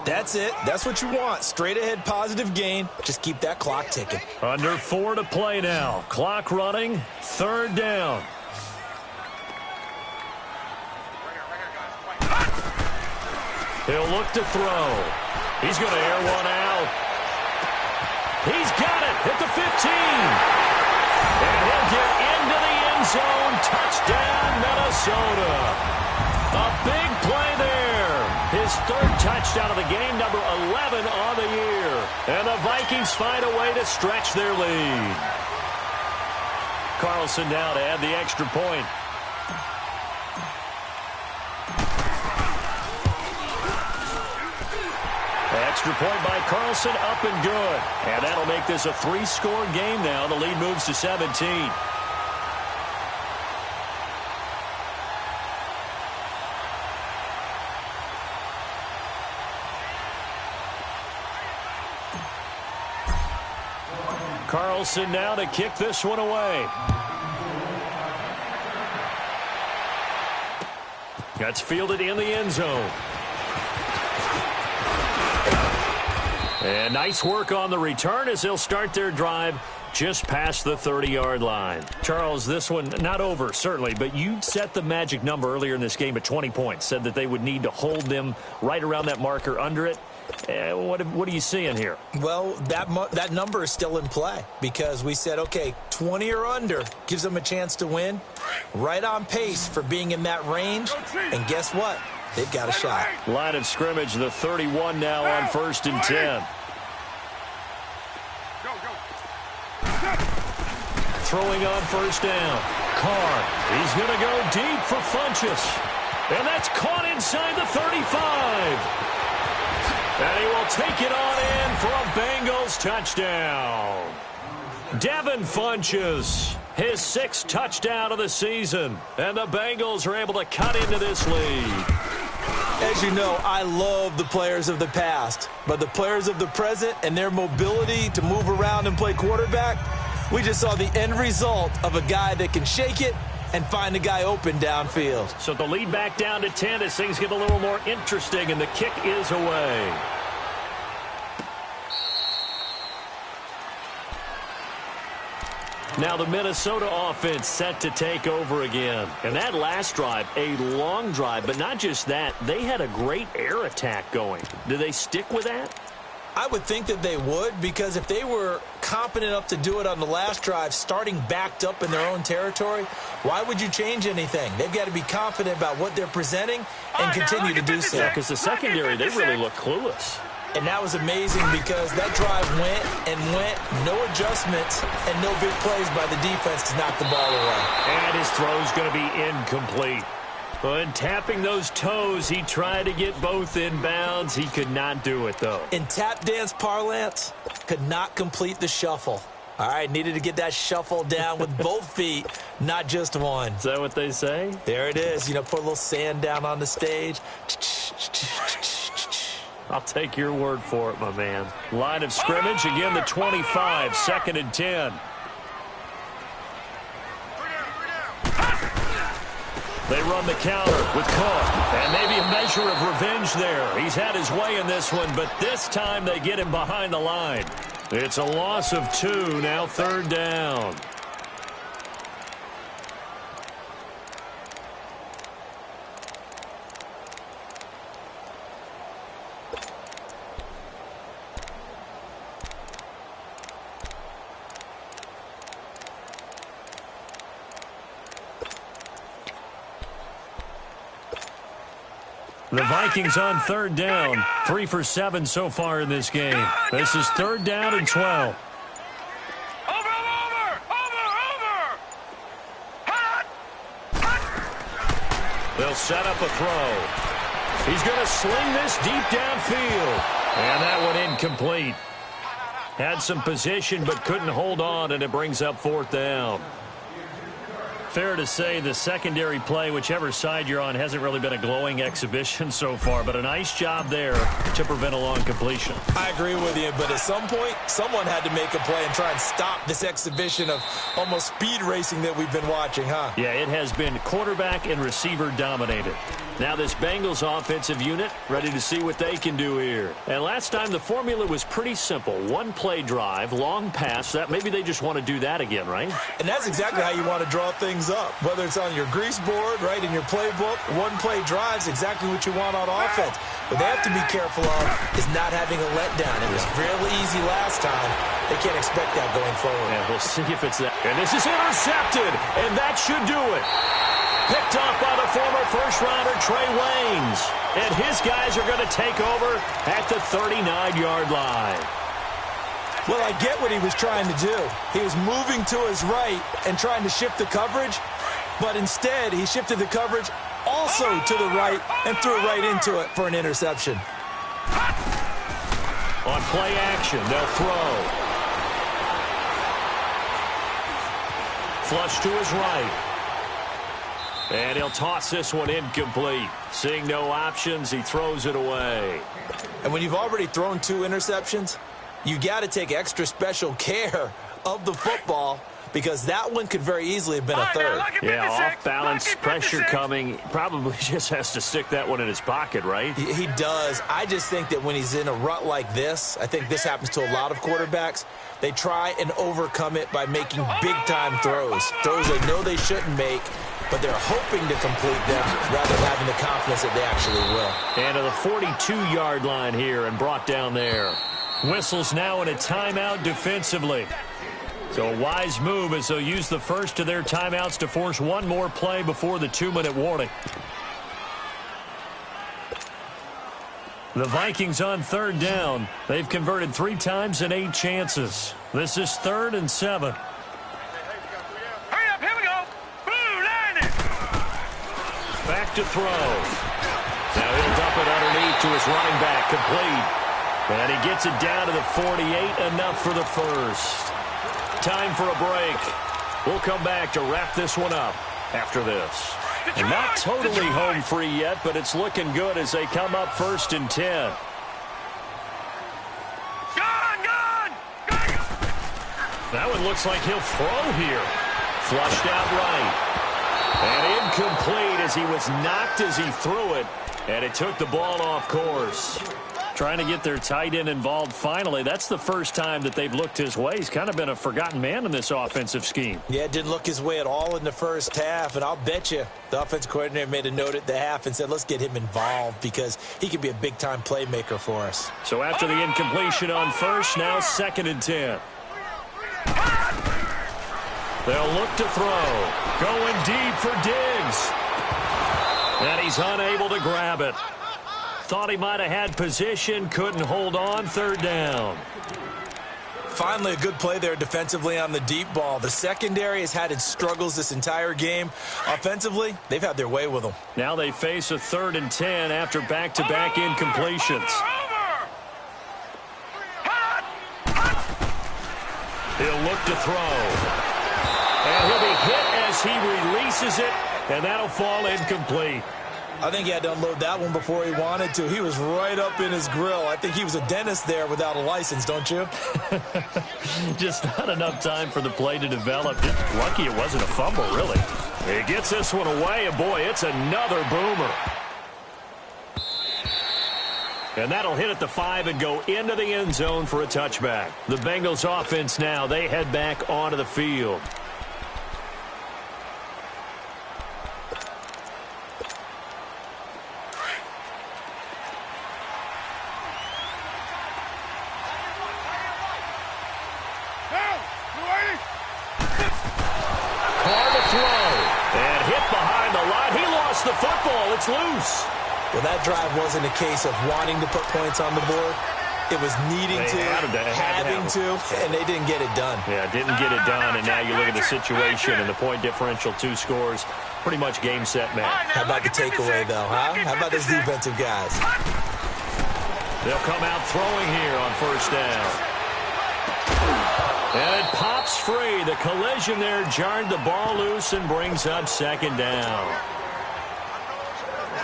Speaker 2: That's it. That's what you want. Straight ahead positive gain. Just keep that clock ticking.
Speaker 1: Under 4 to play now. Clock running. 3rd down. He'll look to throw. He's going to air one out. He's got it at the 15. And he'll get into the end zone. Touchdown, Minnesota. A big play there. His 3rd touchdown of the game, number 11 on the year. And the Vikings find a way to stretch their lead. Carlson now to add the extra point. Extra point by Carlson, up and good. And that'll make this a 3-score game now. The lead moves to 17. Carlson now to kick this one away. That's fielded in the end zone. And nice work on the return as they'll start their drive just past the 30-yard line. Charles, this one not over, certainly, but you set the magic number earlier in this game at 20 points, said that they would need to hold them right around that marker under it. What are you seeing here?
Speaker 2: Well, that number is still in play because we said, okay, 20 or under gives them a chance to win. Right on pace for being in that range. And guess what? They've got a shot.
Speaker 1: Line of scrimmage, the 31 now on 1st and 10. Throwing on 1st down. Carr, he's going to go deep for Funchess. And that's caught inside the 35. And he will take it on in for a Bengals touchdown. Devin Funchess, his 6th touchdown of the season. And the Bengals are able to cut into this lead.
Speaker 2: As you know, I love the players of the past. But the players of the present and their mobility to move around and play quarterback, we just saw the end result of a guy that can shake it and find a guy open downfield.
Speaker 1: So the lead back down to 10 as things get a little more interesting, and the kick is away. Now the Minnesota offense set to take over again. And that last drive, a long drive, but not just that, they had a great air attack going. Do they stick with that?
Speaker 2: I would think that they would, because if they were competent enough to do it on the last drive, starting backed up in their own territory, why would you change anything? They've got to be confident about what they're presenting and continue to do so.
Speaker 1: Because the secondary, they really look clueless.
Speaker 2: And that was amazing because that drive went and went, no adjustments, and no big plays by the defense to knock the ball away.
Speaker 1: And his throw's going to be incomplete. When tapping those toes, he tried to get both inbounds. He could not do it, though.
Speaker 2: In tap dance parlance, could not complete the shuffle. All right, needed to get that shuffle down with both feet, not just one.
Speaker 1: Is that what they say?
Speaker 2: There it is. You know, put a little sand down on the stage.
Speaker 1: I'll take your word for it, my man. Line of scrimmage, again the 25, 2nd and 10. They run the counter with Cook, and maybe a measure of revenge there. He's had his way in this one, but this time they get him behind the line. It's a loss of 2, now 3rd down. The Vikings on 3rd down, 3 for 7 so far in this game. This is 3rd down and 12.
Speaker 3: Over! Hot!
Speaker 1: They'll set up a throw. He's going to sling this deep downfield. And that one incomplete. Had some position but couldn't hold on, and it brings up 4th down. Fair to say the secondary play, whichever side you're on, hasn't really been a glowing exhibition so far, but a nice job there to prevent a long completion.
Speaker 2: I agree with you, but at some point, someone had to make a play and try and stop this exhibition of almost speed racing that we've been watching, huh?
Speaker 1: Yeah, it has been quarterback and receiver dominated. Now this Bengals offensive unit ready to see what they can do here. And last time the formula was pretty simple. One play drive, long pass. That maybe they just want to do that again, right?
Speaker 2: And that's exactly how you want to draw things up. Whether it's on your grease board, right, in your playbook, one play drive's exactly what you want on offense. What they have to be careful of is not having a letdown. It was really easy last time. They can't expect that going forward.
Speaker 1: Yeah, we'll see if it's that. And this is intercepted, and that should do it. Picked off by the former first-rounder Trey Waynes. And his guys are going to take over at the 39-yard line.
Speaker 2: Well, I get what he was trying to do. He was moving to his right and trying to shift the coverage, but instead he shifted the coverage also to the right and threw it right into it for an interception.
Speaker 1: On play action, they'll throw. Flush to his right. And he'll toss this one incomplete. Seeing no options, he throws it away.
Speaker 2: And when you've already thrown 2 interceptions, you got to take extra special care of the football because that one could very easily have been a third.
Speaker 1: Yeah, off-balance, pressure coming. Probably just has to stick that one in his pocket, right?
Speaker 2: He does. I just think that when he's in a rut like this, I think this happens to a lot of quarterbacks, they try and overcome it by making big-time throws. Throws they know they shouldn't make, but they're hoping to complete them rather than having the confidence that they actually will.
Speaker 1: And to the 42-yard line here and brought down there. Whistles now in a timeout defensively. So a wise move as they'll use the first of their timeouts to force one more play before the 2-minute warning. The Vikings on third down. They've converted 3 times and 8 chances. This is 3rd and 7.
Speaker 3: Hurry up, here we go. Blue line it.
Speaker 1: Back to throw. Now he'll dump it underneath to his running back, complete. And he gets it down to the 48, enough for the first. Time for a break. We'll come back to wrap this one up after this. And not totally home free yet, but it's looking good as they come up 1st and 10.
Speaker 3: Gone!
Speaker 1: That one looks like he'll throw here. Flushed out right. And incomplete as he was knocked as he threw it. And it took the ball off course. Trying to get their tight end involved finally. That's the first time that they've looked his way. He's kind of been a forgotten man in this offensive scheme.
Speaker 2: Yeah, it didn't look his way at all in the first half, and I'll bet you the offensive coordinator made a note at the half and said, let's get him involved because he can be a big-time playmaker for us.
Speaker 1: So after the incompletion on first, now 2nd and 10. They'll look to throw. Going deep for Diggs. And he's unable to grab it. Thought he might have had position, couldn't hold on, 3rd down.
Speaker 2: Finally, a good play there defensively on the deep ball. The secondary has had its struggles this entire game. Offensively, they've had their way with them.
Speaker 1: Now they face a 3rd and 10 after back-to-back incompletions. He'll look to throw. And he'll be hit as he releases it, and that'll fall incomplete.
Speaker 2: I think he had to unload that one before he wanted to. He was right up in his grill. I think he was a dentist there without a license, don't you?
Speaker 1: Just not enough time for the play to develop. Just lucky it wasn't a fumble, really. He gets this one away, and boy, it's another boomer. And that'll hit at the 5 and go into the end zone for a touchback. The Bengals offense now, they head back onto the field. The football, it's loose.
Speaker 2: Well, that drive wasn't a case of wanting to put points on the board. It was needing to, having to, and they didn't get it done.
Speaker 1: Yeah, didn't get it done, and now you look at the situation and the point differential, 2 scores, pretty much game, set, match.
Speaker 2: How about the takeaway, though, huh? How about those defensive guys?
Speaker 1: They'll come out throwing here on 1st down. And it pops free. The collision there jarred the ball loose and brings up 2nd down.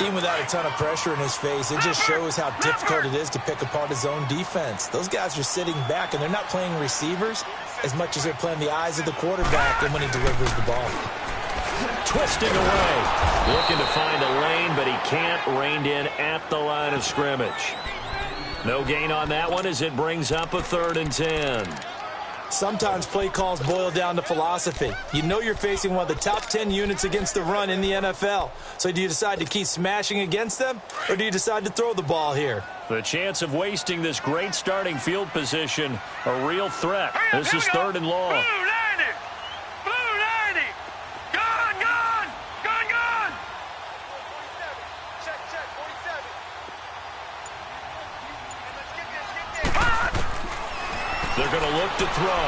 Speaker 2: Even without a ton of pressure in his face, it just shows how difficult it is to pick apart his own defense. Those guys are sitting back, and they're not playing receivers as much as they're playing the eyes of the quarterback and when he delivers the ball.
Speaker 1: Twisting away. Looking to find a lane, but he can't. Reined in at the line of scrimmage. No gain on that one as it brings up a 3rd and 10.
Speaker 2: Sometimes play calls boil down to philosophy. You know you're facing one of the top 10 units against the run in the NFL. So do you decide to keep smashing against them, or do you decide to throw the ball here?
Speaker 1: The chance of wasting this great starting field position, a real threat. This is 3rd and long.
Speaker 3: Blue 90! Gone! Check, 47.
Speaker 1: They're going to look to throw.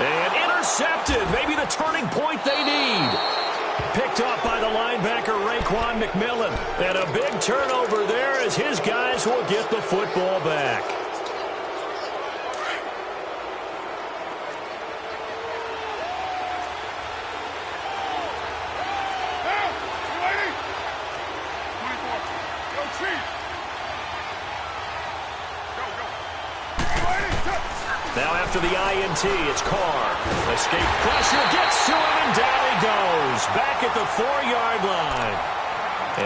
Speaker 1: And intercepted. Maybe the turning point they need. Picked up by the linebacker, Raekwon McMillan. And a big turnover there as his guys will get the football back. after the INT. It's Carr. Escape pressure gets to him, and down he goes. Back at the 4-yard line.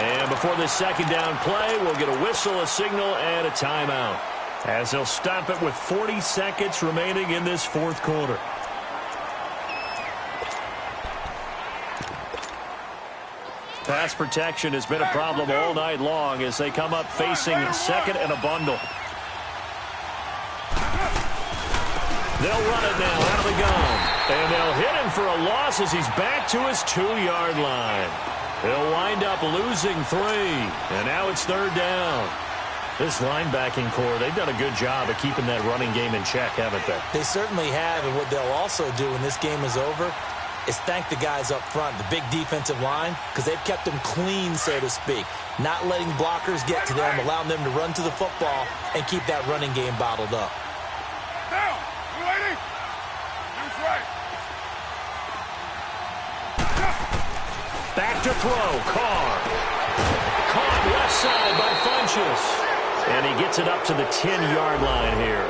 Speaker 1: And before this second down play, we'll get a whistle, a signal, and a timeout, as they'll stop it with 40 seconds remaining in this fourth quarter. Pass protection has been a problem all night long as they come up facing second and a bundle. They'll run it now out of the gun. And they'll hit him for a loss as he's back to his 2-yard line. He'll wind up losing 3. And now it's third down. This linebacking core, they've done a good job of keeping that running game in check, haven't they?
Speaker 2: They certainly have, and what they'll also do when this game is over is thank the guys up front, the big defensive line, because they've kept them clean, so to speak. Not letting blockers get to them, allowing them to run to the football and keep that running game bottled up.
Speaker 3: Down! You ready? That's right.
Speaker 1: Back to throw. Carr. Caught left side by Funchess. And he gets it up to the 10-yard line here.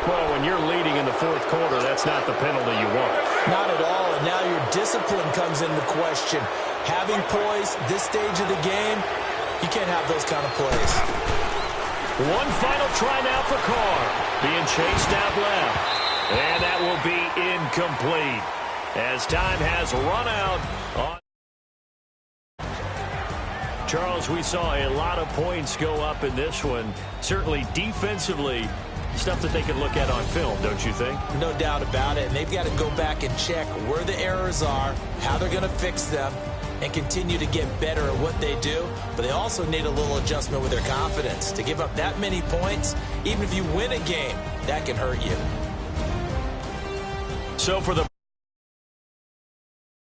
Speaker 1: Well, when you're leading in the fourth quarter, that's not the penalty you want.
Speaker 2: Not at all, and now your discipline comes into question. Having poise this stage of the game, you can't have those kind of plays.
Speaker 1: One final try now for Carr. Being chased out left. And that will be incomplete as time has run out on. Charles, we saw a lot of points go up in this one. Certainly defensively, stuff that they can look at on film, don't you think?
Speaker 2: No doubt about it. And they've got to go back and check where the errors are, how they're going to fix them, and continue to get better at what they do. But they also need a little adjustment with their confidence. To give up that many points, even if you win a game, that can hurt you.
Speaker 1: So for the